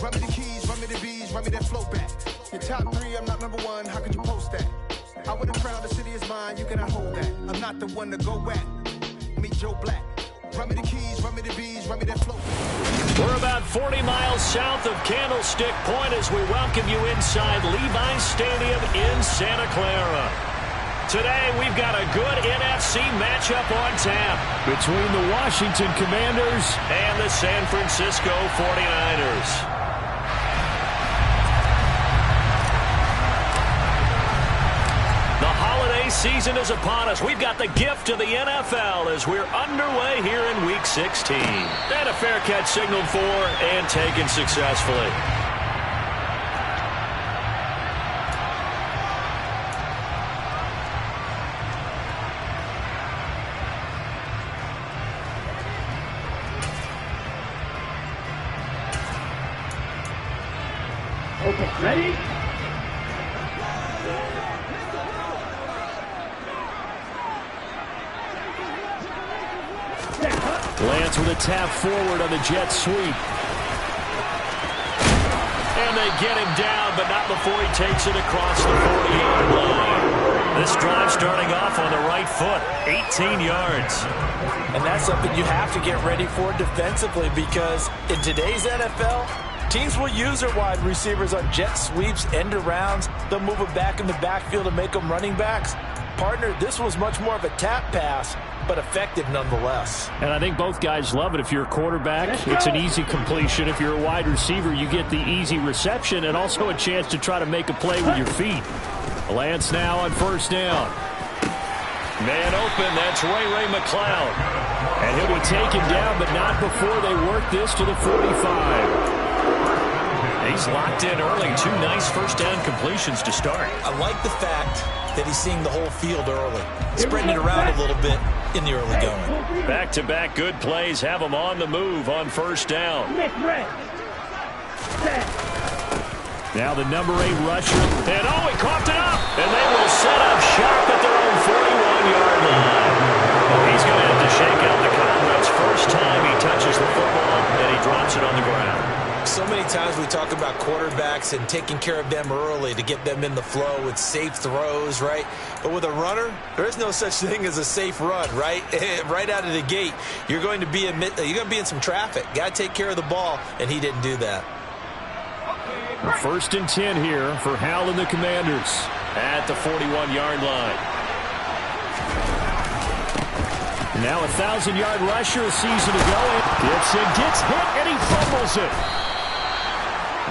Run me the keys, run me the bees, run me that flow back. Your top 3, I'm not number 1, how could you post that? I would have crowned the city is mine, you cannot hold that. I'm not the one to go at. Meet Joe Black. Run me the keys, run me the bees, run me that flow back. We're about 40 miles south of Candlestick Point as we welcome you inside Levi's Stadium in Santa Clara. Today, we've got a good NFC matchup on tap between the Washington Commanders and the San Francisco 49ers. The holiday season is upon us. We've got the gift of the NFL as we're underway here in Week 16. And a fair catch signaled for and taken successfully. Okay, ready? Lance with a tap forward on the jet sweep. And they get him down, but not before he takes it across the 40-yard line. This drive starting off on the right foot, 18 yards. And that's something you have to get ready for defensively because in today's NFL, teams will use their wide receivers on jet sweeps, end arounds. They'll move them back in the backfield to make them running backs. Partner, this was much more of a tap pass, but effective nonetheless. And I think both guys love it. If you're a quarterback, it's an easy completion. If you're a wide receiver, you get the easy reception and also a chance to try to make a play with your feet. Lance now on first down. Man open, that's Ray McCloud. And he'll be taken down, but not before they work this to the 45. He's locked in early. 2 nice first down completions to start. I like the fact that he's seeing the whole field early, spreading it around a little bit in the early going. Back-to-back good plays have him on the move on first down. Now the number 8 rusher. And he coughed it up. And they will set up shop at their own 41-yard line. He's going to have to shake out the Conrad's first time he touches the football, and he drops it on the ground. So many times we talk about quarterbacks and taking care of them early to get them in the flow with safe throws, right? But with a runner, there is no such thing as a safe run, right? Right out of the gate, you're going to be in some traffic. Got to take care of the ball, and he didn't do that. First and 10 here for Howell and the Commanders at the 41-yard line. Now a 1,000-yard rusher a season ago. Gets hit, and he fumbles it.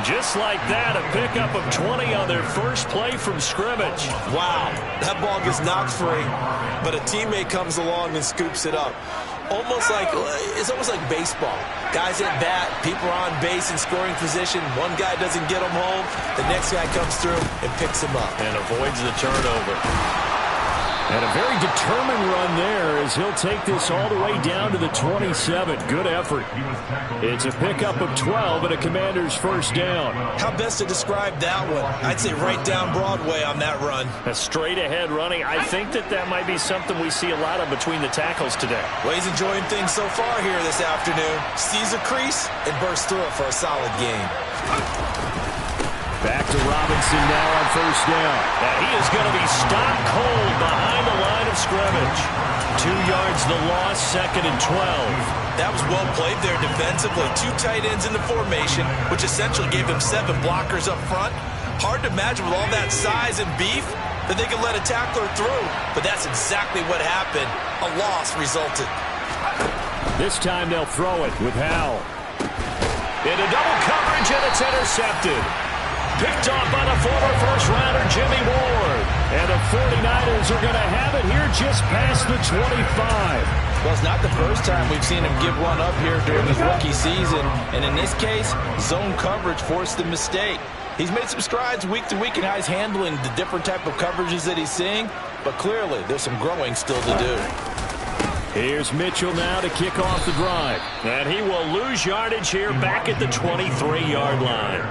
Just like that, a pickup of 20 on their first play from scrimmage. Wow, that ball gets knocked free, but a teammate comes along and scoops it up. It's almost like baseball. Guys at bat, people are on base in scoring position. One guy doesn't get him home. The next guy comes through and picks him up. And avoids the turnover. And a very determined run there as he'll take this all the way down to the 27. Good effort. It's a pickup of 12 and a Commander's first down. How best to describe that one? I'd say right down Broadway on that run. A straight ahead running. I think that might be something we see a lot of between the tackles today. Well, he's enjoying things so far here this afternoon. Sees a crease and bursts through it for a solid game. Back to Robinson now on first down. And he is going to be stopped cold behind the line of scrimmage. 2 yards the loss, second and 12. That was well played there defensively. 2 tight ends in the formation, which essentially gave them 7 blockers up front. Hard to imagine with all that size and beef that they could let a tackler through. But that's exactly what happened. A loss resulted. This time they'll throw it with Howell. Into double coverage, and it's intercepted. Picked off by the former first-rounder Jimmy Ward. And the 49ers are going to have it here just past the 25. Well, it's not the first time we've seen him give one up here during his rookie season. And in this case, zone coverage forced the mistake. He's made some strides week to week in how he's handling the different type of coverages that he's seeing. But clearly, there's some growing still to do. Here's Mitchell now to kick off the drive. And he will lose yardage here back at the 23-yard line.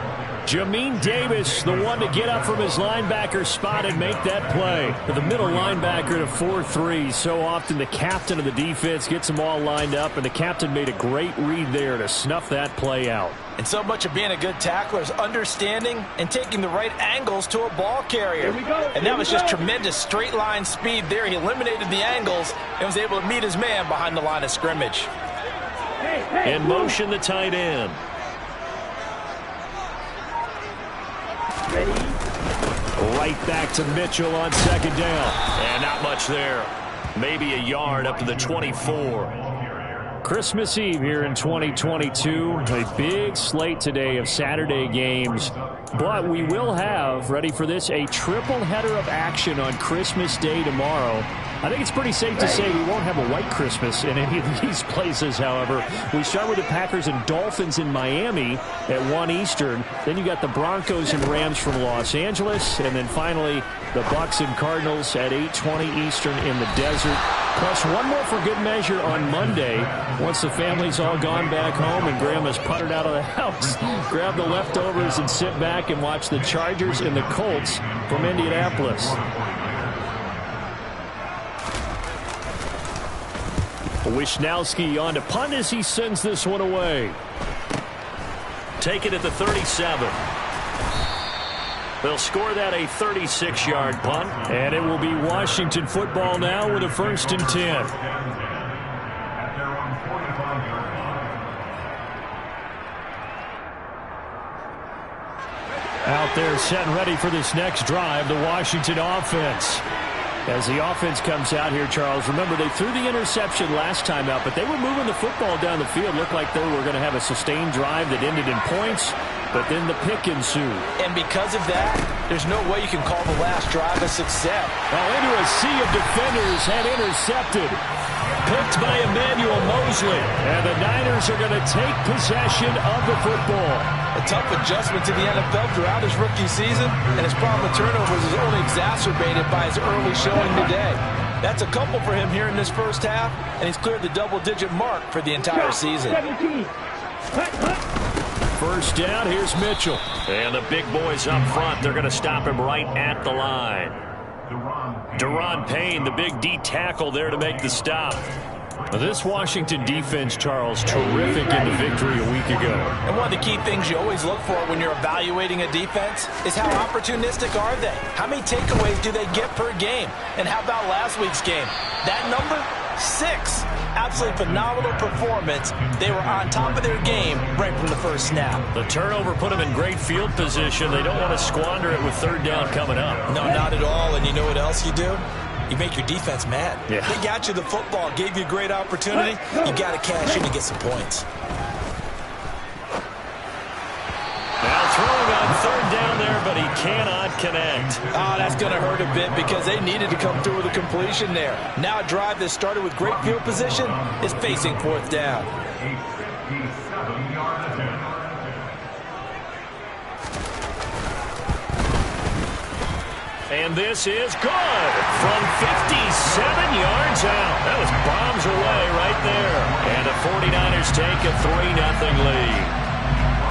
Jamin Davis, the one to get up from his linebacker spot and make that play. The middle linebacker to 4-3. So often the captain of the defense gets them all lined up, and the captain made a great read there to snuff that play out. And so much of being a good tackler is understanding and taking the right angles to a ball carrier. And that was just tremendous straight line speed there. He eliminated the angles and was able to meet his man behind the line of scrimmage. In motion, the tight end. Right back to Mitchell on second down. And not much there. Maybe a yard up to the 24. Christmas Eve here in 2022. A big slate today of Saturday games. But we will have, ready for this, a triple header of action on Christmas Day tomorrow. I think it's pretty safe to say we won't have a white Christmas in any of these places, however. We start with the Packers and Dolphins in Miami at 1 Eastern. Then you got the Broncos and Rams from Los Angeles. And then finally, the Bucs and Cardinals at 8:20 Eastern in the desert. Plus one more for good measure on Monday. Once the family's all gone back home and Grandma's puttered out of the house, grab the leftovers and sit back and watch the Chargers and the Colts from Indianapolis. Wishnowski on to punt as he sends this one away. Take it at the 37. They'll score that a 36-yard punt. And it will be Washington football now with a 1st and 10. Out there set and ready for this next drive, the Washington offense. As the offense comes out here, Charles, remember they threw the interception last time out, but they were moving the football down the field. Looked like they were going to have a sustained drive that ended in points, but then the pick ensued. And because of that, there's no way you can call the last drive a success. Well, into a sea of defenders had intercepted. Picked by Emmanuel Mosley. And the Niners are going to take possession of the football. A tough adjustment to the NFL throughout his rookie season, and his problem with turnovers is only exacerbated by his early showing today. That's a couple for him here in this first half, and he's cleared the double-digit mark for the entire season. First down, here's Mitchell. And the big boys up front, they're going to stop him right at the line. Deron Payne, the big D tackle there to make the stop. This Washington defense, Charles, terrific in the victory a week ago. And one of the key things you always look for when you're evaluating a defense is how opportunistic are they? How many takeaways do they get per game? And how about last week's game? That number? 6. Absolutely phenomenal performance. They were on top of their game right from the first snap. The turnover put them in great field position. They don't want to squander it with third down coming up. No, not at all. And you know what else you do? You make your defense mad. Yeah. They got you the football, gave you a great opportunity. You got to cash in to get some points. Now throwing on third down there, but he cannot connect. Oh, that's going to hurt a bit because they needed to come through with a completion there. Now a drive that started with great field position is facing fourth down. And this is good from 57 yards out. That was bombs away right there. And the 49ers take a 3-0 lead.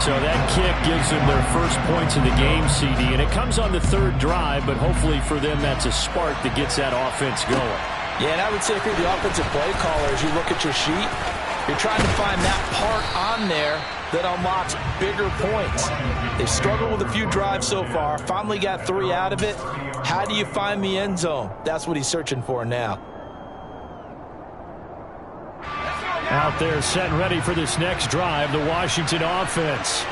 So that kick gives them their first points of the game, CD. And it comes on the third drive, but hopefully for them that's a spark that gets that offense going. Yeah, and I would say if you're the offensive play caller, as you look at your sheet, you're trying to find that part on there that unlocks bigger points. They've struggled with a few drives so far, finally got 3 out of it. How do you find the end zone? That's what he's searching for now. Out there set and ready for this next drive, the Washington offense.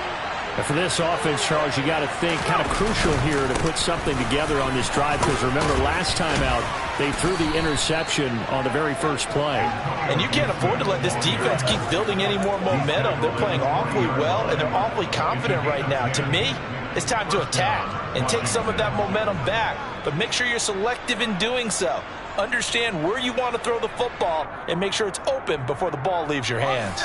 And for this offense, Charles, you got to think kind of crucial here to put something together on this drive because remember last time out, they threw the interception on the very first play. And you can't afford to let this defense keep building any more momentum. They're playing awfully well, and they're awfully confident right now. To me, it's time to attack and take some of that momentum back, but make sure you're selective in doing so. Understand where you want to throw the football and make sure it's open before the ball leaves your hands.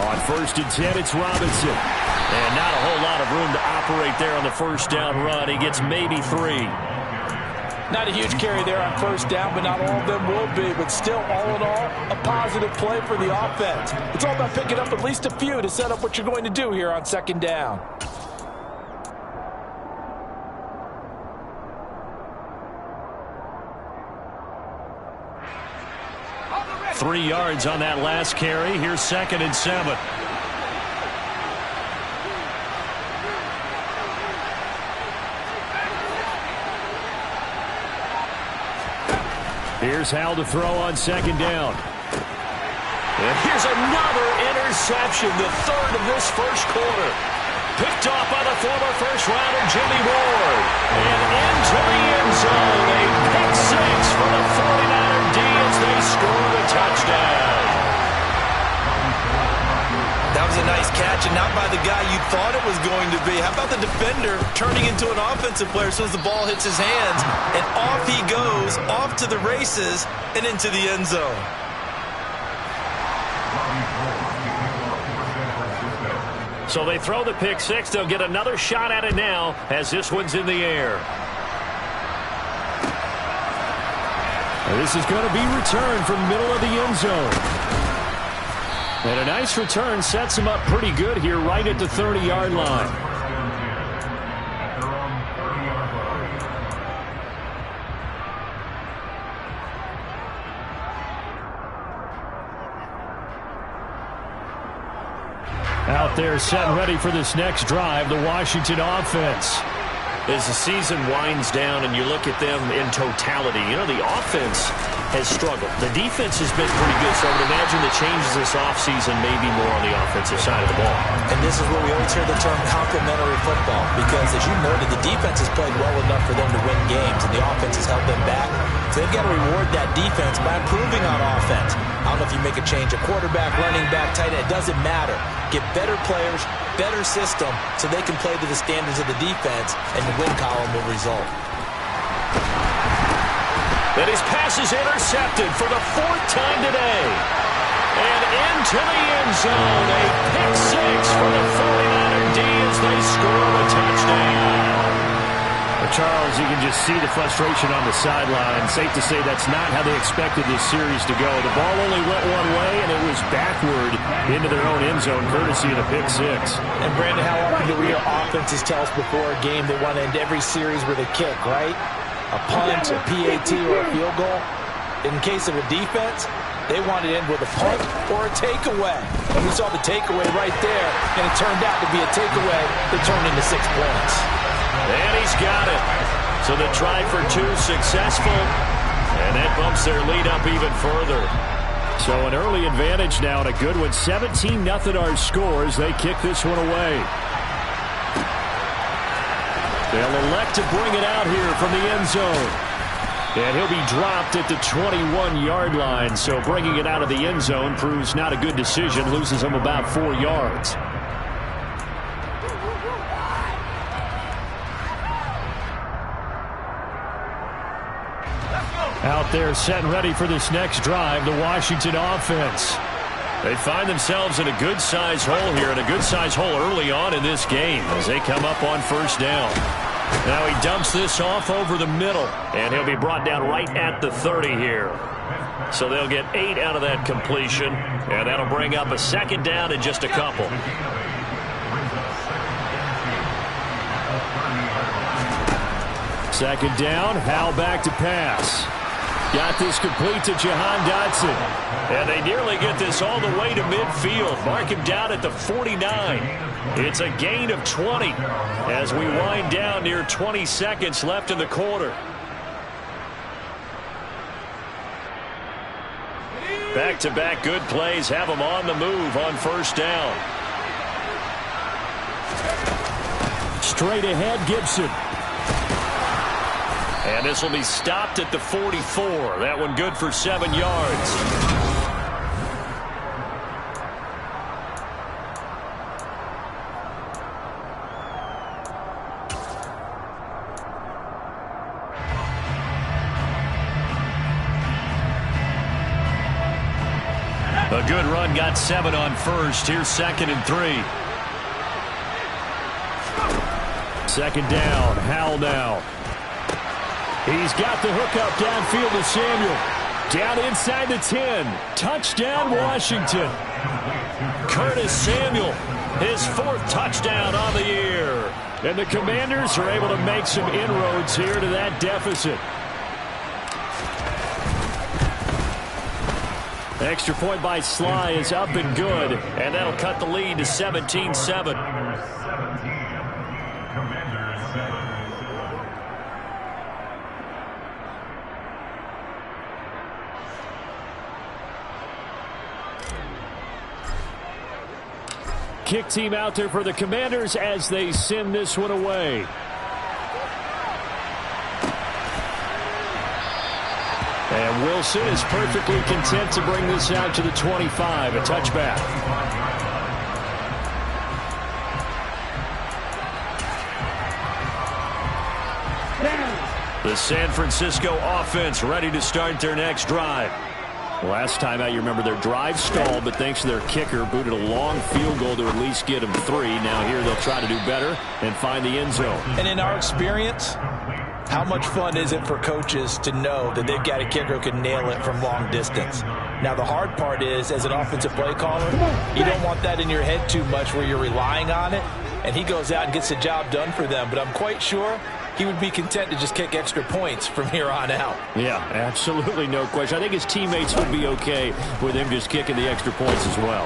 On 1st and 10, it's Robinson. And not a whole lot of room to operate there on the first down run. He gets maybe 3. Not a huge carry there on first down, but not all of them will be. But still, all in all, a positive play for the offense. It's all about picking up at least a few to set up what you're going to do here on second down. Three yards on that last carry. Here's 2nd and 7. Here's Howell to throw on 2nd down. And here's another interception, the 3rd of this first quarter. Picked off by the former first-rounder Jimmy Ward. And into the end zone. A pick 6 for the 49er D as they score the touchdown. That was a nice catch, and not by the guy you thought it was going to be. How about the defender turning into an offensive player as soon as the ball hits his hands, and off he goes, off to the races, and into the end zone. So they throw the pick 6. They'll get another shot at it now as this one's in the air. And this is going to be returned from middle of the end zone. And a nice return sets him up pretty good here right at the 30-yard line. Out there set and ready for this next drive, the Washington offense. As the season winds down and you look at them in totality, you know, the offense has struggled. The defense has been pretty good, so I would imagine the changes this offseason may be more on the offensive side of the ball. And this is where we always hear the term complementary football, because as you noted, the defense has played well enough for them to win games, and the offense has held them back. So they've got to reward that defense by improving on offense. I don't know if you make a change, a quarterback, running back, tight end, it doesn't matter. Get better players, better system, so they can play to the standards of the defense, and the win column will result. And his pass is intercepted for the 4th time today. And into the end zone, a pick 6 for the 49er D as they score a touchdown. Well, Charles, you can just see the frustration on the sideline. Safe to say that's not how they expected this series to go. The ball only went one way, and it was backward into their own end zone, courtesy of the pick 6. And Brandon, how often do we offenses tell us before a game they want to end every series with a kick, right? A punt, a PAT, or a field goal. In case of a defense, they want to end with a punt or a takeaway. And we saw the takeaway right there, and it turned out to be a takeaway that turned into 6 points. And he's got it. So the try for 2 successful, and that bumps their lead up even further. So an early advantage now, and a good one. 17-0 our score as they kick this one away. They'll elect to bring it out here from the end zone. And he'll be dropped at the 21-yard line. So bringing it out of the end zone proves not a good decision. Loses him about 4 yards. Out there set and ready for this next drive, the Washington offense. They find themselves in a good-sized hole here, and a good-sized hole early on in this game as they come up on first down. Now he dumps this off over the middle, and he'll be brought down right at the 30 here. So they'll get 8 out of that completion, and that'll bring up a 2nd down in just a couple. Second down, Howell back to pass. Got this complete to Jahan Dotson. And they nearly get this all the way to midfield. Mark him down at the 49. It's a gain of 20 as we wind down near 20 seconds left in the quarter. Back-to-back good plays have them on the move on first down. Straight ahead, Gibson. And this will be stopped at the 44. That one good for 7 yards. A good run, got 7 on first. Here's 2nd and 3. Second down, Howell now. He's got the hookup downfield to Samuel. Down inside the 10. Touchdown, Washington. Curtis Samuel, his 4th touchdown on the year. And the Commanders are able to make some inroads here to that deficit. Extra point by Sly is up and good, and that'll cut the lead to 17-7. Kick team out there for the Commanders as they send this one away. And Wilson is perfectly content to bring this out to the 25, a touchback. The San Francisco offense ready to start their next drive. Last time out, you remember their drive stalled, but thanks to their kicker, booted a long field goal to at least get them 3. Now here they'll try to do better and find the end zone. And in our experience, how much fun is it for coaches to know that they've got a kicker who can nail it from long distance? Now, the hard part is, as an offensive play caller, you don't want that in your head too much where you're relying on it, and he goes out and gets the job done for them. But I'm quite sure he would be content to just kick extra points from here on out. Yeah, absolutely no question. I think his teammates would be okay with him just kicking the extra points as well.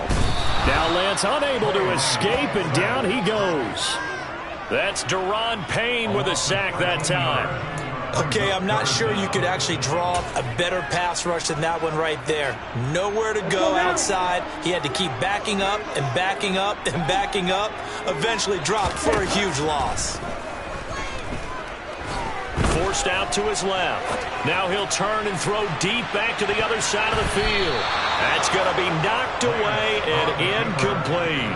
Now Lance unable to escape, and down he goes. That's Daron Payne with a sack that time. Okay, I'm not sure you could actually draw up a better pass rush than that one right there. Nowhere to go outside. He had to keep backing up and backing up and backing up. Eventually dropped for a huge loss. Forced out to his left. Now he'll turn and throw deep back to the other side of the field. That's going to be knocked away and incomplete.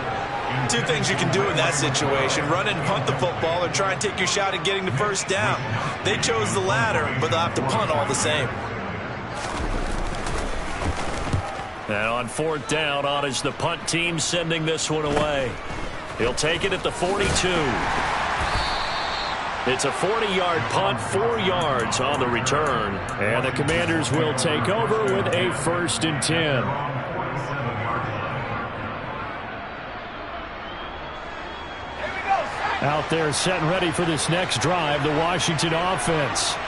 2 things you can do in that situation: run and punt the football, or try and take your shot at getting the first down. They chose the latter, but they'll have to punt all the same. And on 4th down, on is the punt team sending this one away. He'll take it at the 42. It's a 40-yard punt, 4 yards on the return. And the Commanders will take over with a 1st and 10. Out there set and ready for this next drive, the Washington offense.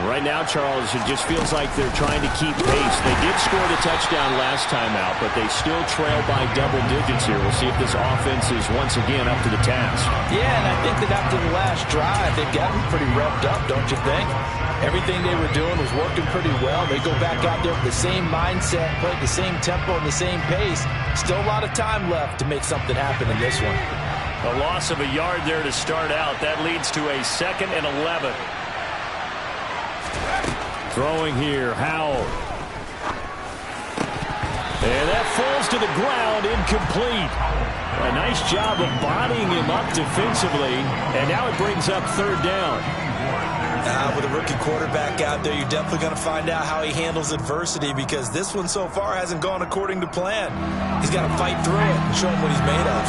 Right now, Charles, it just feels like they're trying to keep pace. They did score the touchdown last time out, but they still trail by double digits here. We'll see if this offense is once again up to the task. Yeah, and I think that after the last drive, they've gotten pretty revved up, don't you think? Everything they were doing was working pretty well. They go back out there with the same mindset, play the same tempo and the same pace. Still a lot of time left to make something happen in this one. A loss of a yard there to start out. That leads to a 2nd and 11. Throwing here, Howell. And that falls to the ground, incomplete. A nice job of bodying him up defensively, and now it brings up 3rd down. With a rookie quarterback out there, you're definitely going to find out how he handles adversity, because this one so far hasn't gone according to plan. He's got to fight through it and show him what he's made of.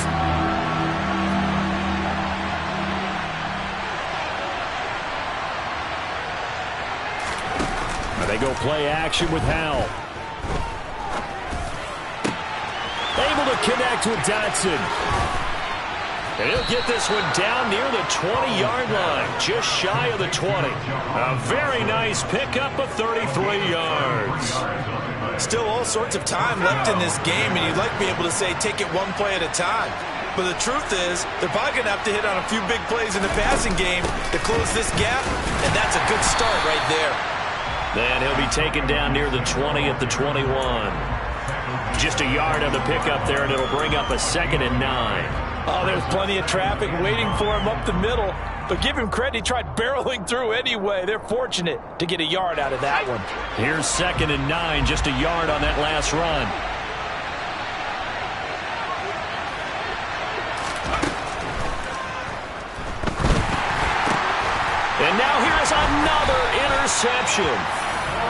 They go play action with Howell. Able to connect with Dotson. And he'll get this one down near the 20-yard line, just shy of the 20. A very nice pickup of 33 yards. Still all sorts of time left in this game, and you'd like to be able to say take it one play at a time. But the truth is, they're probably going to have to hit on a few big plays in the passing game to close this gap, and that's a good start right there. Then he'll be taken down near the 20 at the 21. Just a yard on the pickup there, and it'll bring up a 2nd and 9. Oh, there's plenty of traffic waiting for him up the middle. But give him credit, he tried barreling through anyway. They're fortunate to get a yard out of that one. Here's 2nd and 9, just a yard on that last run. And now here's another interception.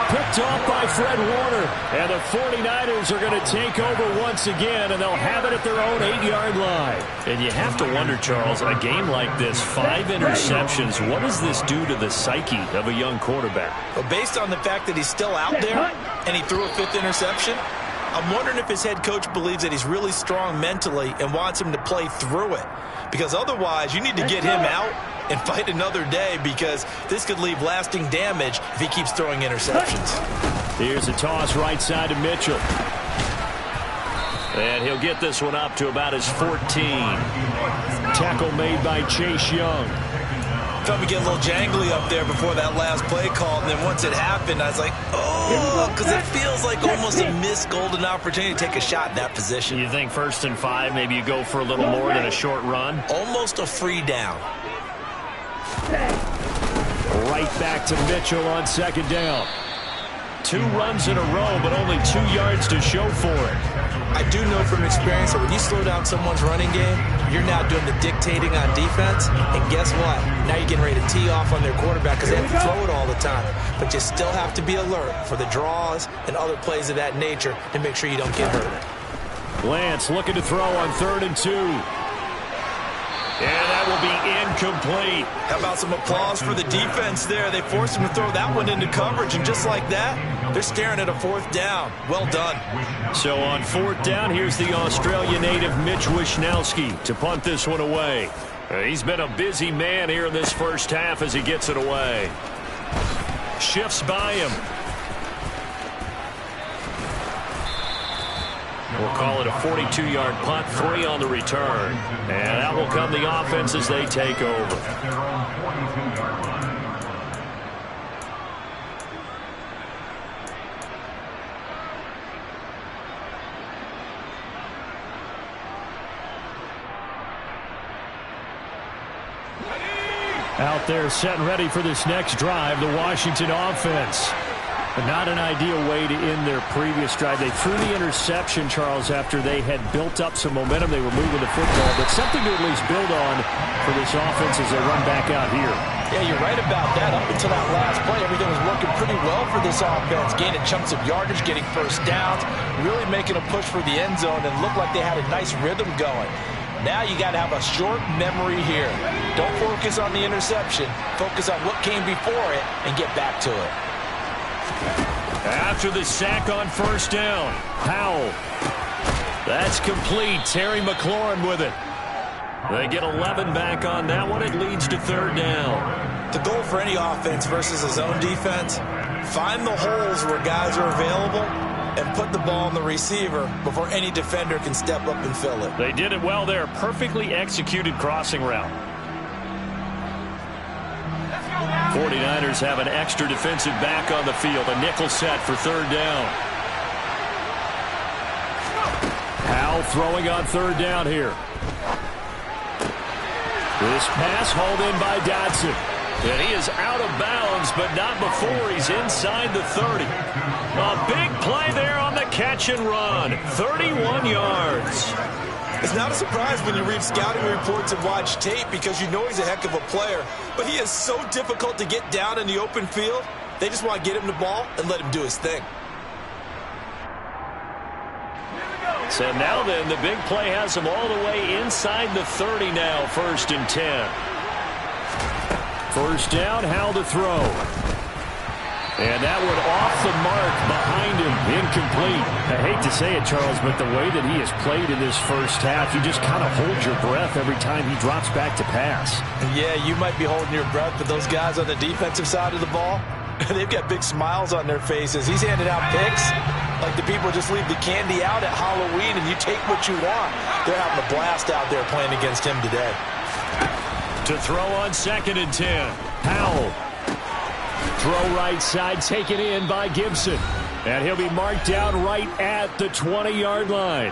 Picked off by Fred Warner. And the 49ers are going to take over once again, and they'll have it at their own 8-yard line. And you have to wonder, Charles, a game like this, 5 interceptions, what does this do to the psyche of a young quarterback? Well, based on the fact that he's still out there and he threw a 5th interception, I'm wondering if his head coach believes that he's really strong mentally and wants him to play through it. Because otherwise, you need to get him out and fight another day, because this could leave lasting damage if he keeps throwing interceptions. Here's a toss right side to Mitchell. And he'll get this one up to about his 14. Tackle made by Chase Young. Felt me get a little jangly up there before that last play call, and then once it happened, I was like, oh, because it feels like almost a missed golden opportunity to take a shot in that position. You think 1st and 5, maybe you go for a little more than a short run? Almost a free down. Right back to Mitchell on 2nd down. 2 runs in a row, but only 2 yards to show for it. I do know from experience that when you slow down someone's running game, you're now doing the dictating on defense. And guess what? Now you're getting ready to tee off on their quarterback because they have to throw it all the time. But you still have to be alert for the draws and other plays of that nature to make sure you don't get hurt. Lance looking to throw on 3rd and 2. And that will be incomplete. How about some applause for the defense there? They forced him to throw that one into coverage, and just like that, they're staring at a 4th down. Well done. So on 4th down, here's the Australia native Mitch Wishnowsky to punt this one away. He's been a busy man here in this first half as he gets it away. Shifts by him. We'll call it a 42-yard punt, 3 on the return. And that will come the offense as they take over. Out there set and ready for this next drive, the Washington offense. But not an ideal way to end their previous drive. They threw the interception, Charles, after they had built up some momentum. They were moving the football, but something to at least build on for this offense as they run back out here. Yeah, you're right about that. Up until that last play, everything was working pretty well for this offense. Gaining chunks of yardage, getting 1st downs, really making a push for the end zone, and looked like they had a nice rhythm going. Now you got to have a short memory here. Don't focus on the interception. Focus on what came before it and get back to it. After the sack on 1st down, Powell. That's complete. Terry McLaurin with it. They get 11 back on that one. It leads to 3rd down. The goal for any offense versus a zone defense, find the holes where guys are available and put the ball on the receiver before any defender can step up and fill it. They did it well there. Perfectly executed crossing route. 49ers have an extra defensive back on the field. A nickel set for 3rd down. Powell throwing on 3rd down here. This pass hauled in by Dotson. And he is out of bounds, but not before he's inside the 30. A big play there on the catch and run. 31 yards. It's not a surprise when you read scouting reports and watch tape, because you know he's a heck of a player. But he is so difficult to get down in the open field. They just want to get him the ball and let him do his thing. So now then, the big play has him all the way inside the 30 now, 1st and 10. 1st down, Howell to throw. And that one off the mark behind him, incomplete. I hate to say it, Charles, but the way that he has played in this first half, you just kind of hold your breath every time he drops back to pass. Yeah, you might be holding your breath, but those guys on the defensive side of the ball, they've got big smiles on their faces. He's handing out picks like the people just leave the candy out at Halloween and you take what you want. They're having a blast out there playing against him today. To throw on 2nd and 10, Powell. Throw right side, taken in by Gibson. And he'll be marked down right at the 20-yard line.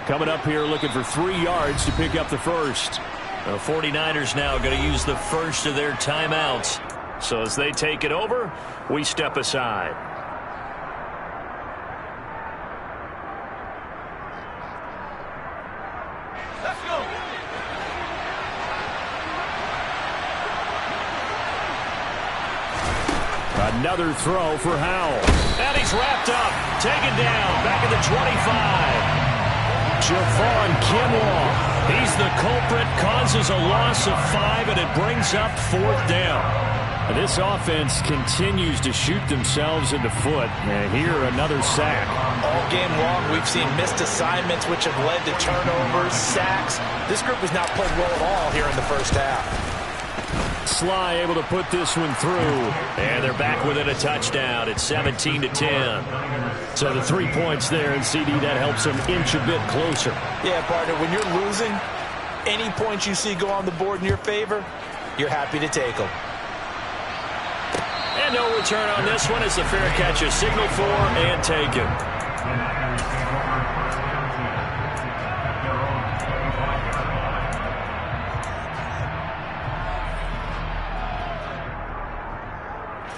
Coming up here looking for 3 yards to pick up the first. The 49ers now going to use the first of their timeouts. So as they take it over, we step aside. Another throw for Howell. And he's wrapped up. Taken down. Back at the 25. Javon Kinlaw. He's the culprit. Causes a loss of 5, and it brings up 4th down. This offense continues to shoot themselves in the foot. And here, another sack. All game long, we've seen missed assignments, which have led to turnovers, sacks. This group has not played well at all here in the first half. Sly able to put this one through. And they're back within a touchdown. It's 17-10. So the 3 points there, and CD, that helps them inch a bit closer. Yeah, partner, when you're losing, any points you see go on the board in your favor, you're happy to take them. And no return on this one as the fair catch is signaled for and taken.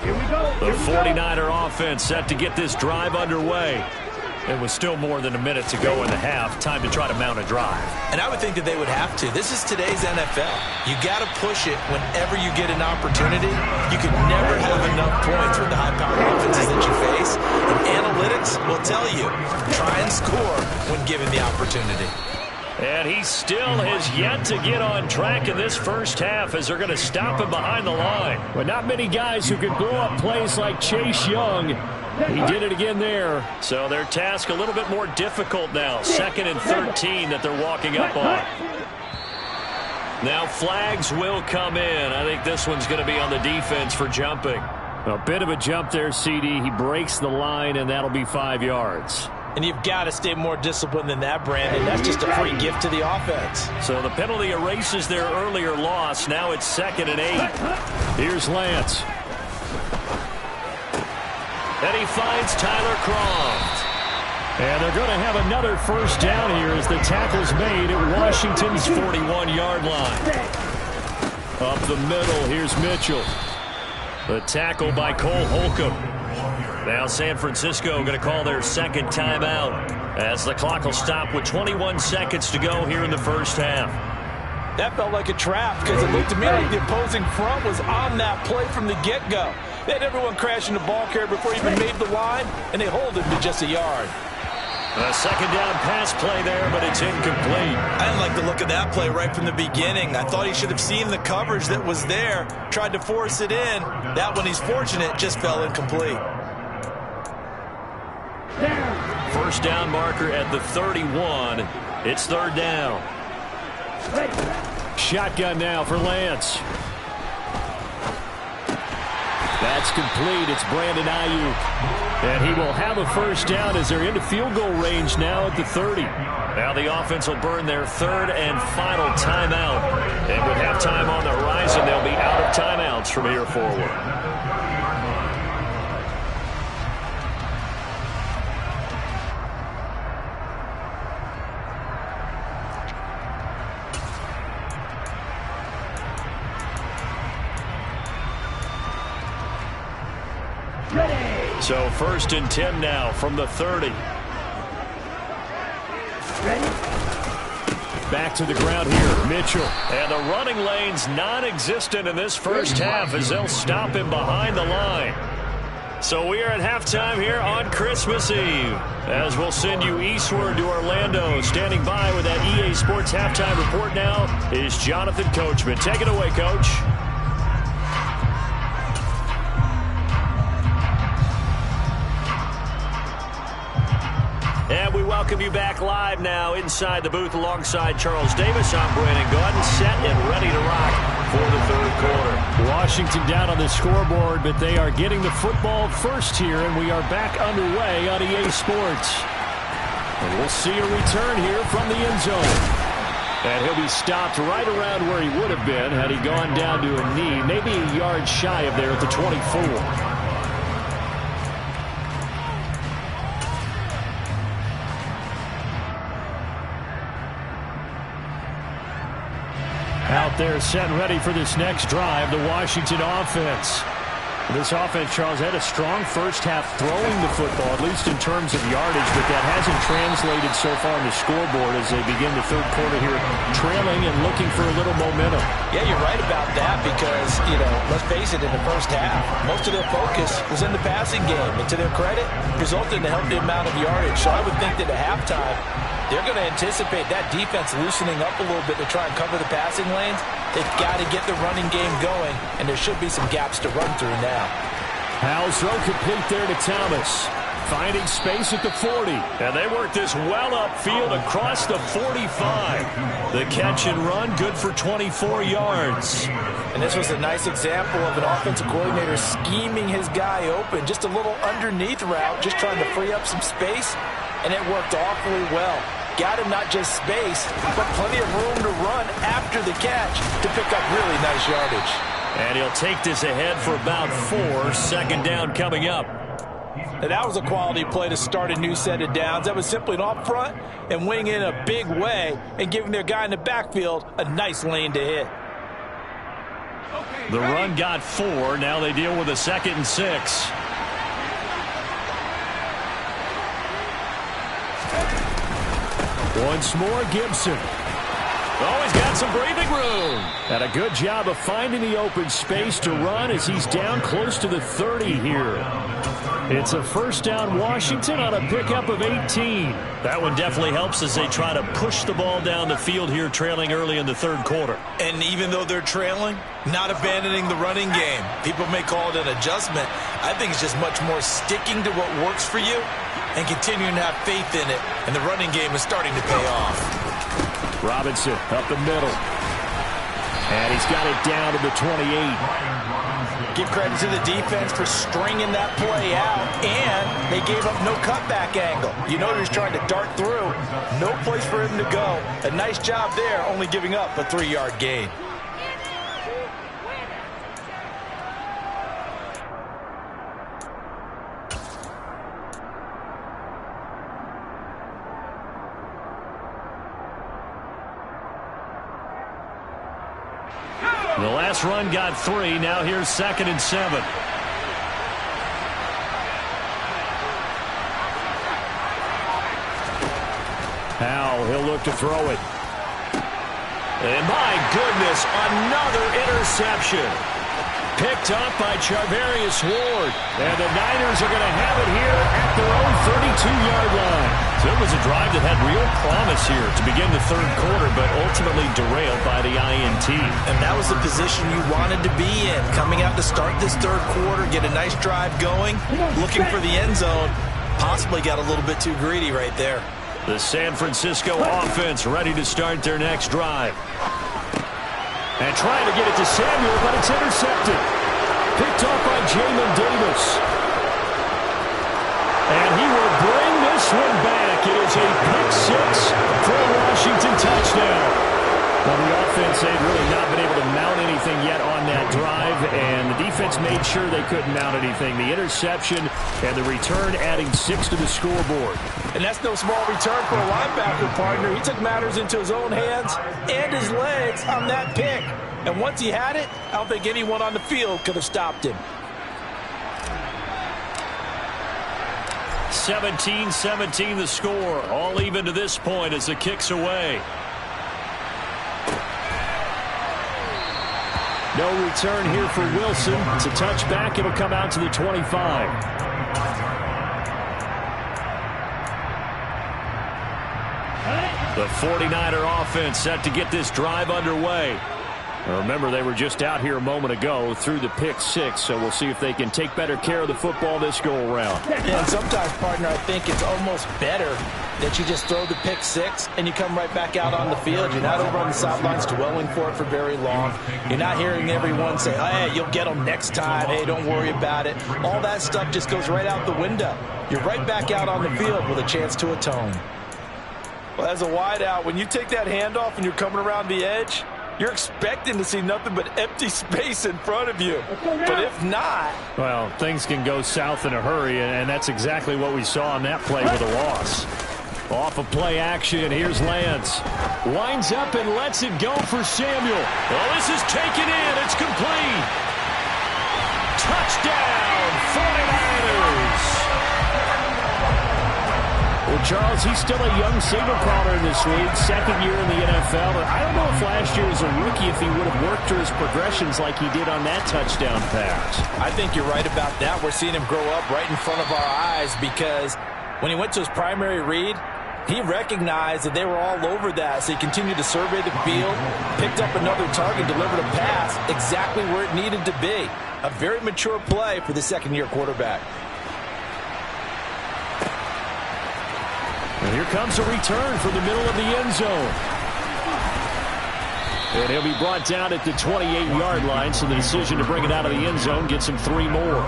Here we go. The 49er offense set to get this drive underway. It was still more than a minute to go in the half. Time to try to mount a drive. And I would think that they would have to. This is today's NFL. You got to push it whenever you get an opportunity. You can never have enough points with the high-powered offenses that you face. And analytics will tell you, try and score when given the opportunity. And he still has yet to get on track in this first half as they're going to stop him behind the line. But not many guys who can blow up plays like Chase Young. He did it again there. So their task a little bit more difficult now. 2nd and 13 that they're walking up on. Now flags will come in. I think this one's going to be on the defense for jumping. A bit of a jump there, CD. He breaks the line, and that'll be 5 yards. And you've got to stay more disciplined than that, Brandon. That's just a free gift to the offense. So the penalty erases their earlier loss. Now it's 2nd and 8. Here's Lance. And he finds Tyler Croft. And they're going to have another first down here as the tackle's made at Washington's 41-yard line. Up the middle, here's Mitchell. The tackle by Cole Holcomb. Now San Francisco going to call their second timeout as the clock will stop with 21 seconds to go here in the first half. That felt like a trap because it looked to me like the opposing front was on that play from the get-go. They had everyone crashing the ball carrier before he even made the line, and they hold him to just a yard. A second down pass play there, but it's incomplete. I didn't like the look of that play right from the beginning. I thought he should have seen the coverage that was there, tried to force it in. That one, he's fortunate, just fell incomplete. First down marker at the 31. It's 3rd down. Shotgun now for Lance. That's complete. It's Brandon Ayuk. And he will have a first down as they're into field goal range now at the 30. Now the offense will burn their 3rd and final timeout. And with halftime on the horizon, they'll be out of timeouts from here forward. So 1st and 10 now from the 30. Back to the ground here, Mitchell. And the running lane's non-existent in this first half as they'll stop him behind the line. So we are at halftime here on Christmas Eve as we'll send you eastward to Orlando. Standing by with that EA Sports halftime report now is Jonathan Coachman. Take it away, Coach. And we welcome you back live now inside the booth alongside Charles Davis. I'm Brandon Gaudin, set and ready to rock for the 3rd quarter. Washington down on the scoreboard, but they are getting the football first here, and we are back underway on EA Sports. And we'll see a return here from the end zone. And he'll be stopped right around where he would have been had he gone down to a knee, maybe a yard shy of there at the 24. Out there set and ready for this next drive, the Washington offense. This offense, Charles, had a strong first half throwing the football, at least in terms of yardage, but that hasn't translated so far on the scoreboard as they begin the third quarter here, trailing and looking for a little momentum. Yeah, you're right about that because, let's face it, in the first half, most of their focus was in the passing game, and to their credit, resulted in a healthy amount of yardage. So I would think that at halftime, they're going to anticipate that defense loosening up a little bit to try and cover the passing lanes. They've got to get the running game going, and there should be some gaps to run through now. Howell's throw complete there to Thomas. Finding space at the 40. And they work this well upfield across the 45. The catch and run, good for 24 yards. And this was a nice example of an offensive coordinator scheming his guy open. Just a little underneath route, just trying to free up some space. And it worked awfully well. Got him not just space, but plenty of room to run after the catch to pick up really nice yardage. And he'll take this ahead for about 4. Second down coming up. And that was a quality play to start a new set of downs. That was simply an up front and wing in a big way and giving their guy in the backfield a nice lane to hit. The run got 4. Now they deal with a 2nd and 6. Once more, Gibson. Oh, he's got some breathing room. And a good job of finding the open space to run as he's down close to the 30 here. It's a first down Washington on a pickup of 18. That one definitely helps as they try to push the ball down the field here, trailing early in the third quarter. And even though they're trailing, not abandoning the running game. People may call it an adjustment. I think it's just much more sticking to what works for you and continuing to have faith in it. And the running game is starting to pay off. Robinson up the middle. And he's got it down to the 28. Give credit to the defense for stringing that play out, and they gave up no cutback angle. You know he's trying to dart through. No place for him to go. A nice job there, only giving up a 3-yard gain. The last run got 3. Now here's 2nd and 7. Howell, he'll look to throw it. And my goodness, another interception. Picked up by Charvarius Ward. And the Niners are going to have it here at their own 32-yard line. So it was a drive that had real promise here to begin the third quarter, but ultimately derailed by the INT. And that was the position you wanted to be in. Coming out to start this third quarter, get a nice drive going, looking for the end zone. Possibly got a little bit too greedy right there. The San Francisco offense ready to start their next drive. And trying to get it to Samuel, but it's intercepted. Picked off by Jamin Davis. And he will bring this one back. It is a pick-6 for a Washington touchdown. Well, the offense, they've really not been able to mount anything yet on that drive, and the defense made sure they couldn't mount anything. The interception and the return adding 6 to the scoreboard. And that's no small return for a linebacker partner. He took matters into his own hands and his legs on that pick. And once he had it, I don't think anyone on the field could have stopped him. 17-17 the score. All even to this point as the kick's away. No return here for Wilson. It's a touchback. It'll come out to the 25. The 49er offense set to get this drive underway. Remember, they were just out here a moment ago through the pick-6, so we'll see if they can take better care of the football this go-around. Yeah, and sometimes, partner, I think it's almost better that you just throw the pick-6 and you come right back out on the field. You're not over on the sidelines dwelling for it for very long. You're not hearing everyone say, hey, you'll get them next time. Hey, don't worry about it. All that stuff just goes right out the window. You're right back out on the field with a chance to atone. Well, as a wideout, when you take that handoff and you're coming around the edge, you're expecting to see nothing but empty space in front of you. But if not... well, things can go south in a hurry, and that's exactly what we saw on that play with a loss. Off of play action, here's Lance. Winds up and lets it go for Samuel. Well, this is taken in. It's complete. Touchdown, 49ers! Well, Charles, he's still a young signal caller in this league, second year in the NFL. But I don't know if last year as a rookie if he would have worked through his progressions like he did on that touchdown pass. I think you're right about that. We're seeing him grow up right in front of our eyes because when he went to his primary read, he recognized that they were all over that, so he continued to survey the field, picked up another target, delivered a pass exactly where it needed to be. A very mature play for the second-year quarterback. And here comes a return from the middle of the end zone. And he'll be brought down at the 28-yard line, so the decision to bring it out of the end zone gets him 3 more.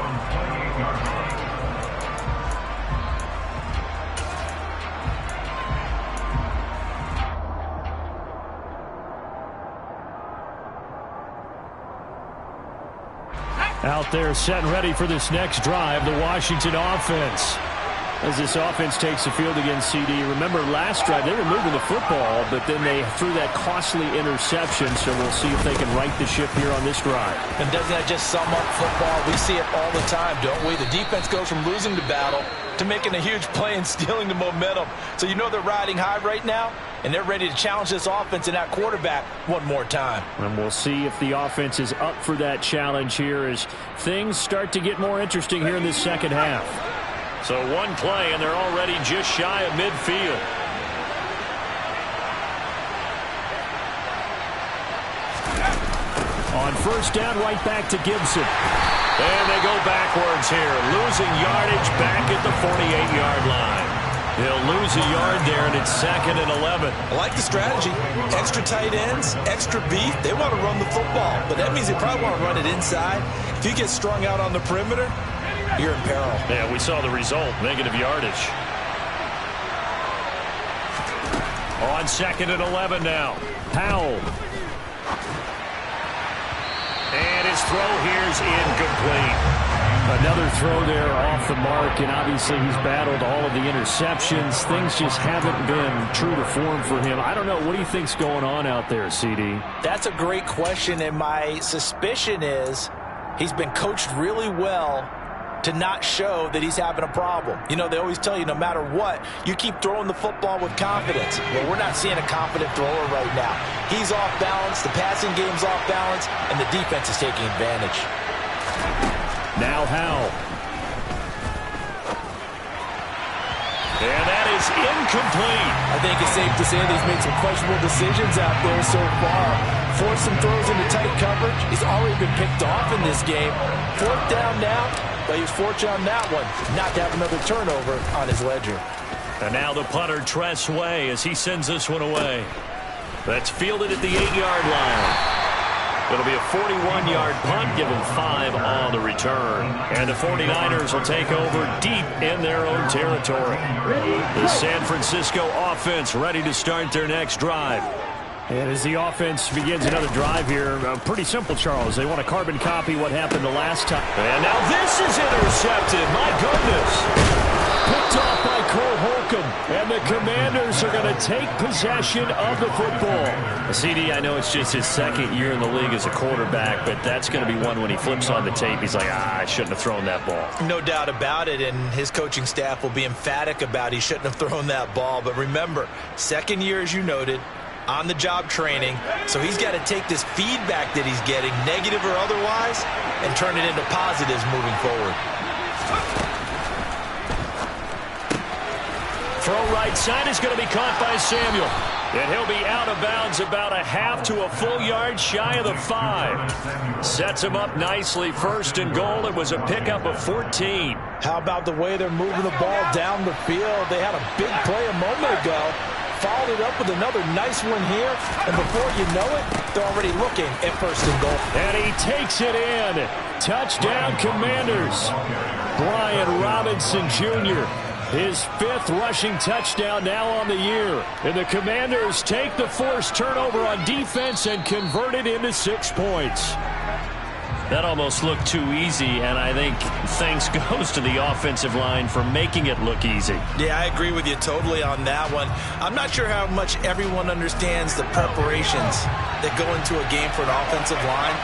Out there set and ready for this next drive, the Washington offense. As this offense takes the field against CD. Remember last drive, they were moving the football, but then they threw that costly interception, so we'll see if they can right the ship here on this drive. And doesn't that just sum up football? We see it all the time, don't we? The defense goes from losing the battle to making a huge play and stealing the momentum. So you know they're riding high right now, and they're ready to challenge this offense and that quarterback one more time. And we'll see if the offense is up for that challenge here as things start to get more interesting here in this second half. So one play, and they're already just shy of midfield. On first down, right back to Gibson. And they go backwards here, losing yardage back at the 48-yard line. He'll lose a yard there, and it's 2nd and 11. I like the strategy. Extra tight ends, extra beef. They want to run the football, but that means they probably want to run it inside. If you get strung out on the perimeter, you're in peril. Yeah, we saw the result, negative yardage. On 2nd and 11 now. Powell. And his throw here's incomplete. Another throw there off the mark, and obviously he's battled all of the interceptions. Things just haven't been true to form for him. I don't know. What do you think's going on out there, CD? That's a great question, and my suspicion is he's been coached really well to not show that he's having a problem. You know, they always tell you no matter what, you keep throwing the football with confidence. Well, we're not seeing a confident thrower right now. He's off balance, the passing game's off balance, and the defense is taking advantage. Now Howell. And that is incomplete. I think it's safe to say that he's made some questionable decisions out there so far. Forced some throws into tight coverage. He's already been picked off in this game. 4th down now, but he was fortunate on that one not to have another turnover on his ledger. And now the punter, Tress Way, as he sends this one away. That's fielded at the 8-yard line. It'll be a 41-yard punt, give them 5 on the return. And the 49ers will take over deep in their own territory. The San Francisco offense ready to start their next drive. And as the offense begins another drive here, pretty simple, Charles. They want to carbon copy what happened the last time. And now this is intercepted. My goodness. Picked off by Cole Holcomb. And the Commanders are going to take possession of the football. CD, I know it's just his 2nd year in the league as a quarterback, but that's going to be one when he flips on the tape. He's like, I shouldn't have thrown that ball. No doubt about it, and his coaching staff will be emphatic about he shouldn't have thrown that ball. But remember, 2nd year, as you noted, on-the-job training, so he's got to take this feedback that he's getting, negative or otherwise, and turn it into positives moving forward. Throw right side is going to be caught by Samuel. And he'll be out of bounds about a half to a full yard shy of the 5. Sets him up nicely. 1st and goal. It was a pickup of 14. How about the way they're moving the ball down the field? They had a big play a moment ago. Followed it up with another nice one here. And before you know it, they're already looking at 1st and goal. And he takes it in. Touchdown, Commanders. Brian Robinson Jr., his 5th rushing touchdown now on the year. And the Commanders take the forced turnover on defense and convert it into 6 points. That almost looked too easy, and I think thanks goes to the offensive line for making it look easy. Yeah, I agree with you totally on that one. I'm not sure how much everyone understands the preparations that go into a game for an offensive line.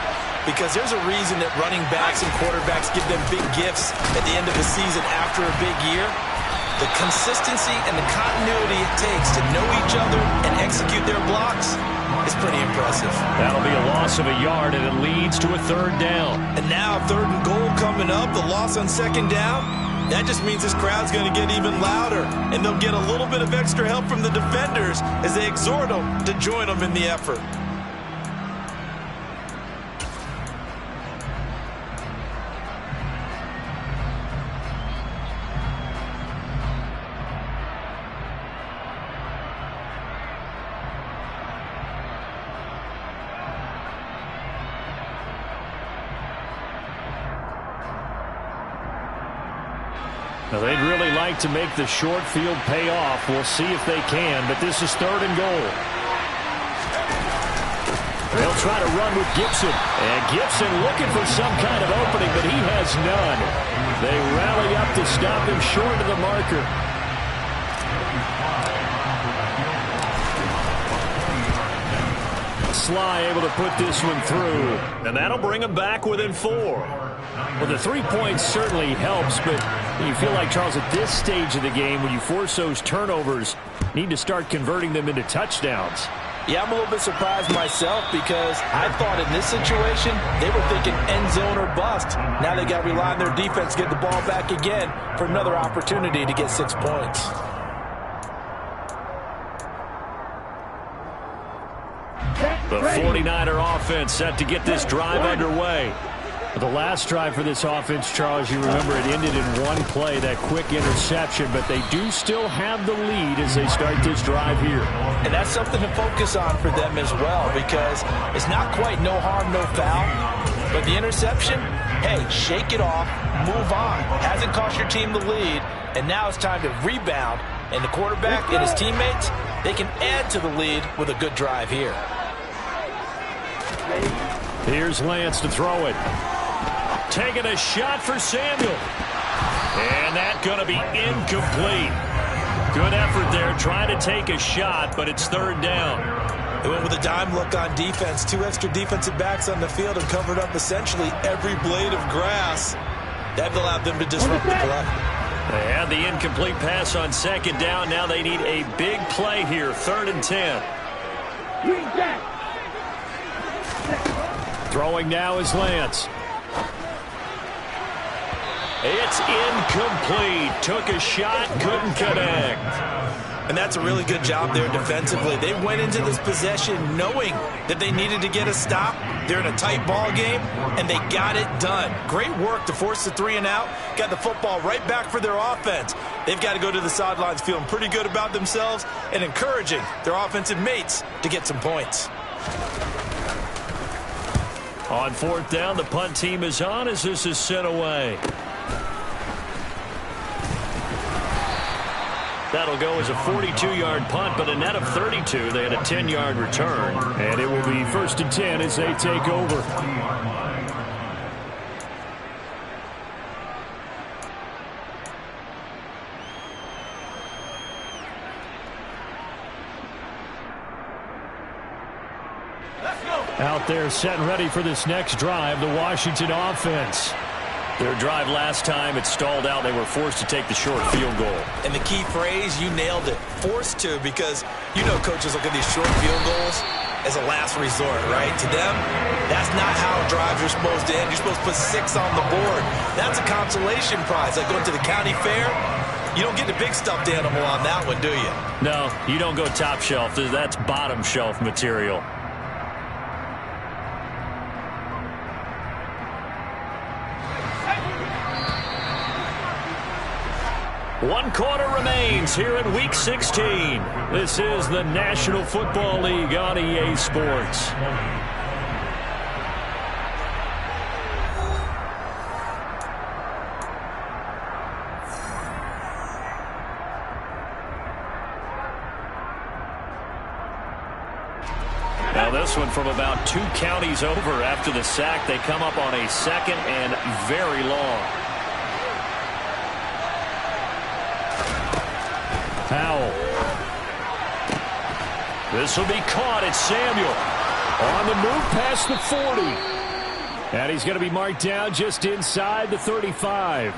because there's a reason that running backs and quarterbacks give them big gifts at the end of the season after a big year. The consistency and the continuity it takes to know each other and execute their blocks is pretty impressive. That'll be a loss of a yard, and it leads to a 3rd down. And now 3rd and goal coming up, the loss on 2nd down. That just means this crowd's going to get even louder, and they'll get a little bit of extra help from the defenders as they exhort them to join them in the effort. Now, they'd really like to make the short field pay off. We'll see if they can, but this is 3rd and goal. They'll try to run with Gibson. And Gibson looking for some kind of opening, but he has none. They rally up to stop him short of the marker. Sly able to put this one through, and that'll bring him back within 4. Well, the 3 points certainly helps, but you feel like, Charles, at this stage of the game, when you force those turnovers, need to start converting them into touchdowns. Yeah, I'm a little bit surprised myself because I thought in this situation they were thinking end zone or bust. Now they got to rely on their defense to get the ball back again for another opportunity to get 6 points. The 49er offense set to get this drive underway. The last drive for this offense, Charles, you remember it ended in one play, that quick interception, but they do still have the lead as they start this drive here. And that's something to focus on for them as well, because it's not quite no harm, no foul, but the interception, hey, shake it off, move on. Hasn't cost your team the lead, and now it's time to rebound, and the quarterback and his teammates, they can add to the lead with a good drive here. Here's Lance to throw it. Taking a shot for Samuel. And that's going to be incomplete. Good effort there, trying to take a shot, but it's 3rd down. They went with a dime look on defense. 2 extra defensive backs on the field and covered up essentially every blade of grass. That allowed them to disrupt the play. They had the incomplete pass on 2nd down. Now they need a big play here, 3rd and 10. Throwing now is Lance. It's incomplete. Took a shot, couldn't connect. And that's a really good job there defensively. They went into this possession knowing that they needed to get a stop. They're in a tight ball game, and they got it done. Great work to force the 3 and out. Got the football right back for their offense. They've got to go to the sidelines feeling pretty good about themselves and encouraging their offensive mates to get some points. On 4th down, the punt team is on as this is sent away. That'll go as a 42-yard punt, but a net of 32. They had a 10-yard return, and it will be 1st and 10 as they take over. Out there set and ready for this next drive, the Washington offense. Their drive last time, it stalled out. They were forced to take the short field goal. And the key phrase, you nailed it, forced to, because you know coaches look at these short field goals as a last resort, right? To them, that's not how drives are supposed to end. You're supposed to put 6 on the board. That's a consolation prize, like going to the county fair. You don't get the big stuffed animal on that one, do you? No, you don't go top shelf. That's bottom shelf material. One quarter remains here in Week 16. This is the National Football League on EA Sports. Now this one from about 2 counties over after the sack. They come up on a 2nd and very long. Powell. This will be caught. It's Samuel on the move past the 40. And he's going to be marked down just inside the 35.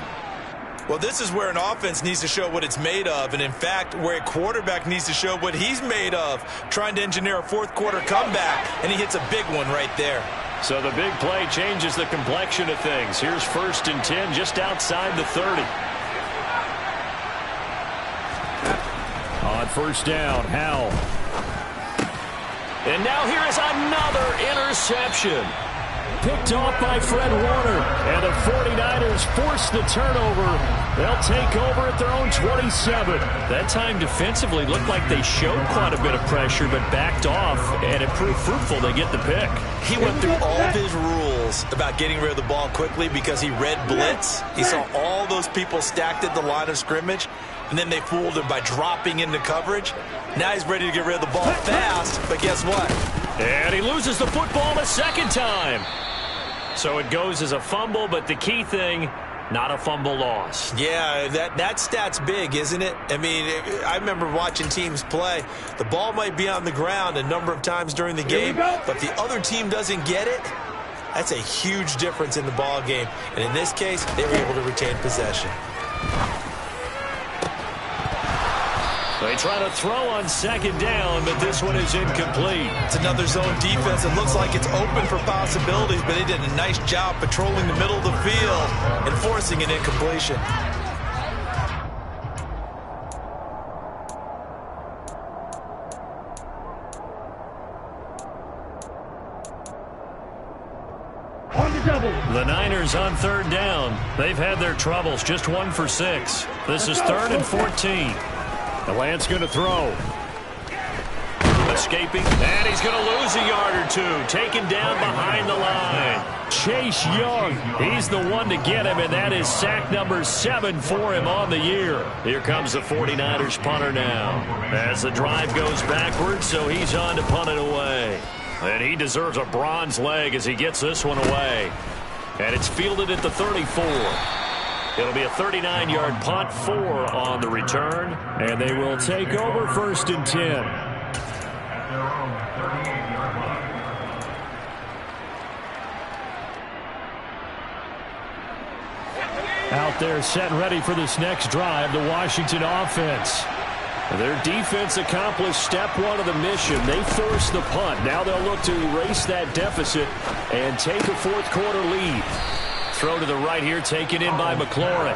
Well, this is where an offense needs to show what it's made of, and in fact, where a quarterback needs to show what he's made of, trying to engineer a fourth-quarter comeback, and he hits a big one right there. So the big play changes the complexion of things. Here's 1st and 10 just outside the 30. On 1st down, Howell. And now here is another interception. Picked off by Fred Warner. And the 49ers force the turnover. They'll take over at their own 27. That time defensively looked like they showed quite a bit of pressure but backed off, and it proved fruitful. They get the pick. He went through all of his rules about getting rid of the ball quickly because he read blitz. He saw all those people stacked at the line of scrimmage, and then they fooled him by dropping into coverage. Now he's ready to get rid of the ball fast, but guess what? And he loses the football a second time. So it goes as a fumble, but the key thing, not a fumble loss. Yeah, that stat's big, isn't it? I mean, I remember watching teams play. The ball might be on the ground a number of times during the game, but the other team doesn't get it. That's a huge difference in the ball game. And in this case, they were able to retain possession. They try to throw on 2nd down, but this one is incomplete. It's another zone defense. It looks like it's open for possibilities, but they did a nice job patrolling the middle of the field and forcing an incompletion. The Niners on 3rd down. They've had their troubles, just 1 for 6. This is 3rd and 14. The Lance going to throw. Escaping, and he's going to lose a yard or two. Taken down behind the line. Chase Young, he's the one to get him, and that is sack number 7 for him on the year. Here comes the 49ers punter now. As the drive goes backwards, so he's on to punt it away. And he deserves a bronze leg as he gets this one away. And it's fielded at the 34. It'll be a 39-yard punt, 4 on the return, and they will take over 1st and 10. Out there set and ready for this next drive, the Washington offense. Their defense accomplished step 1 of the mission. They forced the punt. Now they'll look to erase that deficit and take a 4th-quarter lead. Throw to the right here, taken in by McLaurin.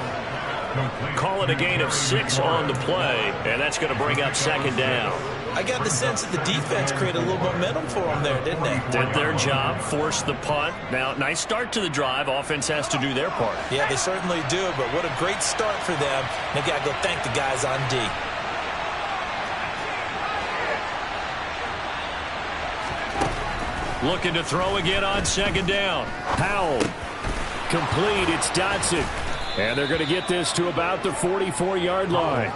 Call it a gain of 6 on the play, and that's going to bring up 2nd down. I got the sense that the defense created a little momentum for them there, didn't they? Did their job, forced the punt. Now, nice start to the drive. Offense has to do their part. Yeah, they certainly do, but what a great start for them. They got to go thank the guys on D. Looking to throw again on 2nd down. Howell. Complete. It's Dotson. And they're going to get this to about the 44-yard line.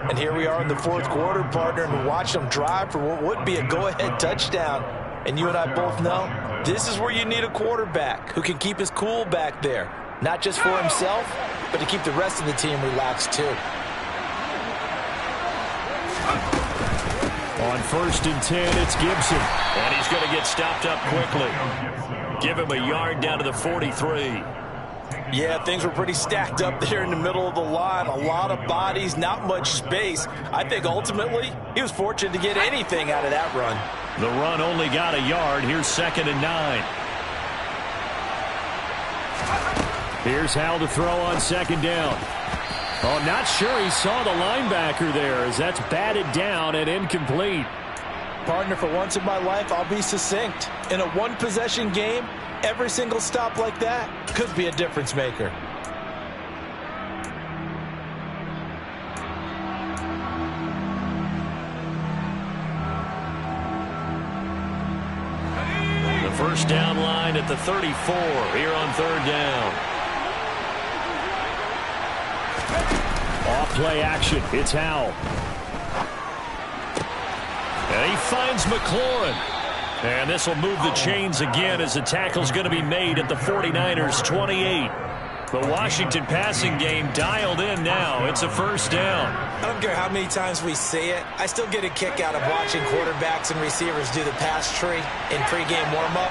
And here we are in the 4th quarter, partner, and we watched them drive for what would be a go-ahead touchdown. And you and I both know this is where you need a quarterback who can keep his cool back there. Not just for himself, but to keep the rest of the team relaxed too. On 1st and 10, it's Gibson. And he's going to get stopped up quickly. Give him a yard down to the 43. Yeah, things were pretty stacked up there in the middle of the line. A lot of bodies, not much space. I think ultimately he was fortunate to get anything out of that run. The run only got a yard. Here's 2nd and 9. Here's Howell to throw on 2nd down. Oh, not sure he saw the linebacker there as that's batted down and incomplete. Partner, for once in my life, I'll be succinct. In a 1-possession game, every single stop like that could be a difference maker. The 1st down line at the 34 here on 3rd down. Off play action. It's Howell. And he finds McLaurin. And this will move the chains again as the tackle's going to be made at the 49ers' 28. The Washington passing game dialed in now. It's a 1st down. I don't care how many times we say it. I still get a kick out of watching quarterbacks and receivers do the pass tree in pregame warm-up.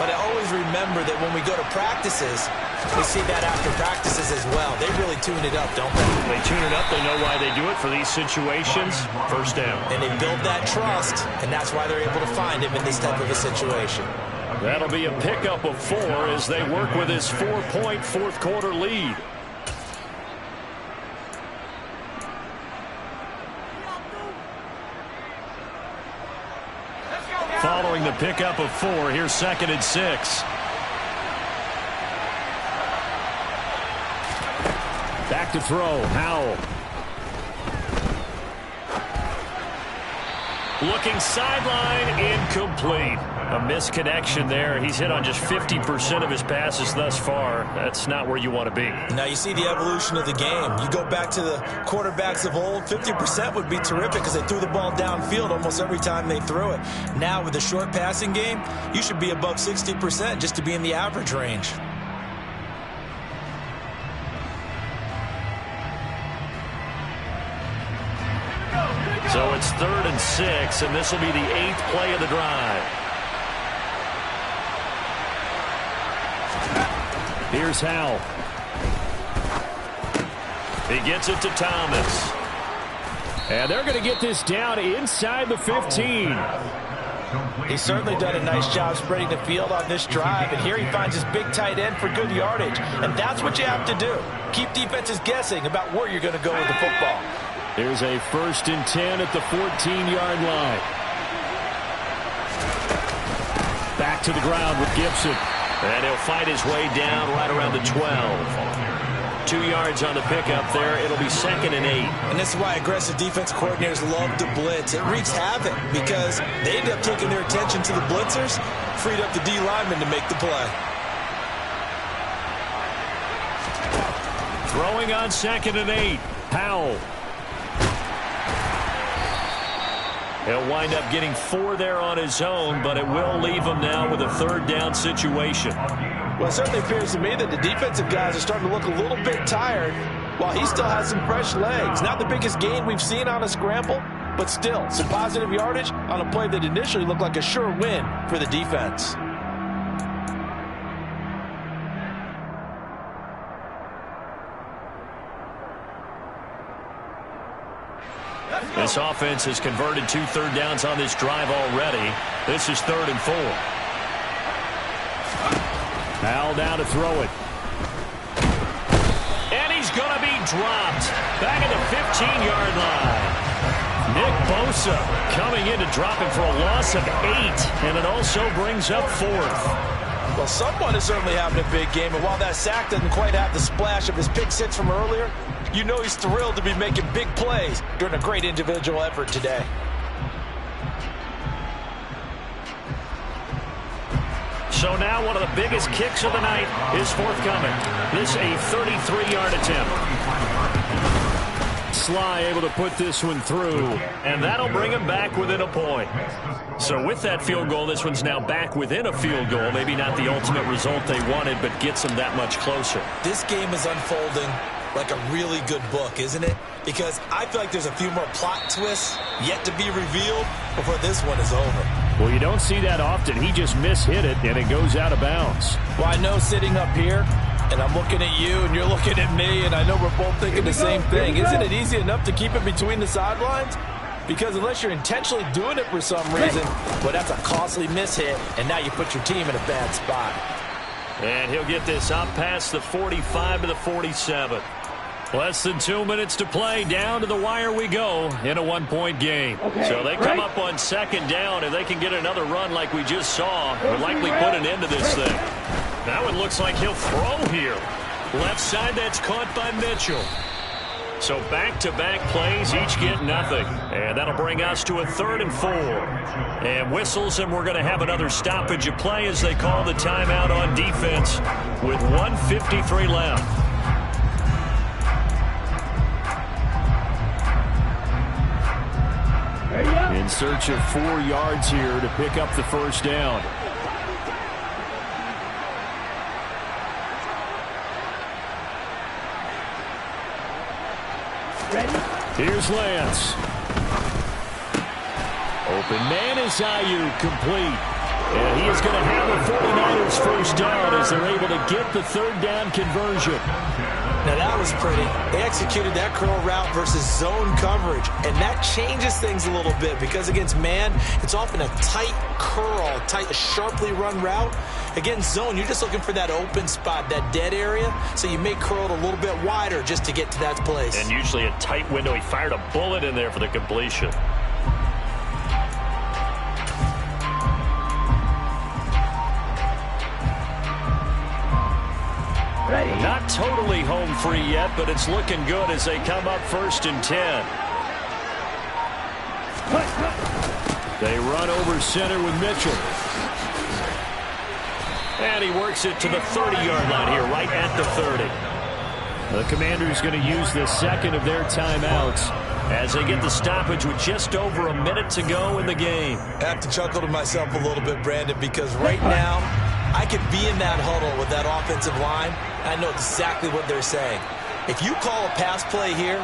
But I always remember that when we go to practices, we see that after practices as well. They really tune it up, don't they? They tune it up. They know why they do it for these situations. First down. And they build that trust, and that's why they're able to find him in this type of a situation. That'll be a pickup of 4 as they work with his 4-point fourth-quarter lead. Following the pickup of 4, here's 2nd and 6. Back to throw, Howell. Looking sideline, incomplete. A misconnection there. He's hit on just 50% of his passes thus far. That's not where you want to be. Now you see the evolution of the game. You go back to the quarterbacks of old, 50% would be terrific because they threw the ball downfield almost every time they threw it. Now with the short passing game, you should be above 60% just to be in the average range. So it's 3rd and 6, and this will be the 8th play of the drive. Here's Howell. He gets it to Thomas. And they're going to get this down inside the 15. He's certainly done a nice job spreading the field on this drive, and here he finds his big tight end for good yardage. And that's what you have to do. Keep defenses guessing about where you're going to go with the football. Here's a 1st and 10 at the 14-yard line. Back to the ground with Gibson. And he'll fight his way down right around the 12. 2 yards on the pickup there. It'll be 2nd and 8. And this is why aggressive defense coordinators love to blitz. It wreaks havoc because they end up taking their attention to the blitzers, freed up the D lineman to make the play. Throwing on 2nd and 8. Howell. He'll wind up getting 4 there on his own, but it will leave him now with a 3rd down situation. Well, it certainly appears to me that the defensive guys are starting to look a little bit tired while he still has some fresh legs. Not the biggest gain we've seen on a scramble, but still some positive yardage on a play that initially looked like a sure win for the defense. This offense has converted 2 third downs on this drive already. This is 3rd and 4. Howell down to throw it. And he's going to be dropped. Back at the 15-yard line. Nick Bosa coming in to drop him for a loss of 8. And it also brings up 4th. Well, someone is certainly having a big game. And while that sack doesn't quite have the splash of his pick six from earlier, you know he's thrilled to be making big plays during a great individual effort today. So now one of the biggest kicks of the night is forthcoming. This a 33-yard attempt. Sly able to put this one through, and that'll bring him back within a point. So with that field goal, this one's now back within a field goal. Maybe not the ultimate result they wanted, but gets them that much closer. This game is unfolding like a really good book, isn't it? Because I feel like there's a few more plot twists yet to be revealed before this one is over. Well, you don't see that often. He just mishit it, and it goes out of bounds. Well, I know sitting up here, and I'm looking at you, and you're looking at me, and I know we're both thinking the same thing. Isn't it easy enough to keep it between the sidelines? Because unless you're intentionally doing it for some reason, well, that's a costly mishit, and now you put your team in a bad spot. And he'll get this up past the 45 to the 47. Less than 2 minutes to play. Down to the wire we go in a one-point game. So they come up on 2nd down, and they can get another run like we just saw. Will likely put an end to this thing. That one looks like he'll throw here. Left side, that's caught by Mitchell. So back-to-back plays, each get nothing. And that'll bring us to a 3rd and 4. And whistles, and we're going to have another stoppage of play as they call the timeout on defense with 1:53 left. In search of 4 yards here to pick up the 1st down. Here's Lance. Open man is Ayuk, complete. And he is going to have the 49ers first down as they're able to get the third down conversion. Now that was pretty. They executed that curl route versus zone coverage, and that changes things a little bit because against man, it's often a tight curl, tight, sharply run route. Against zone, you're just looking for that open spot, that dead area, so you may curl it a little bit wider just to get to that place. And usually a tight window. He fired a bullet in there for the completion. Not totally home free yet, but it's looking good as they come up 1st and 10. They run over center with Mitchell. And he works it to the 30-yard line here, right at the 30. The Commanders going to use the second of their timeouts as they get the stoppage with just over a minute to go in the game. I have to chuckle to myself a little bit, Brandon, because right now I could be in that huddle with that offensive line. I know exactly what they're saying. If you call a pass play here,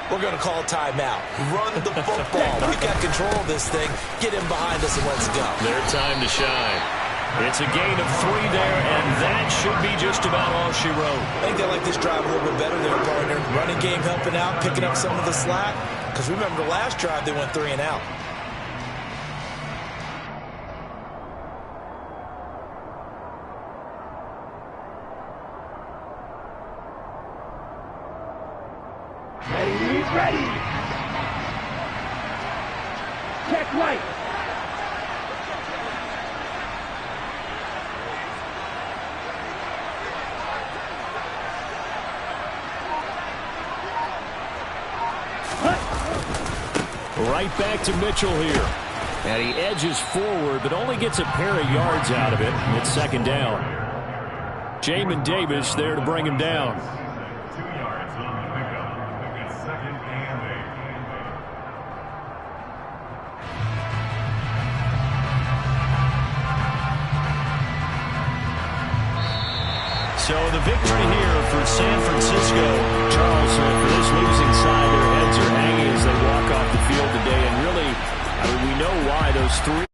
we're going to call a timeout. Run the football. We've got control of this thing. Get him behind us and let's go. Their time to shine. It's a gain of 3 there, and that should be just about all she wrote. I think they like this drive a little bit better there, partner. Running game helping out, picking up some of the slack. Because remember the last drive, they went 3 and out. Ready. Check right. Right back to Mitchell here. And he edges forward, but only gets a pair of yards out of it. It's 2nd down. Jamin Davis there to bring him down. So the victory here for San Francisco. Charles, for this losing side, their heads are hanging as they walk off the field today. And really, I mean, we know why those 3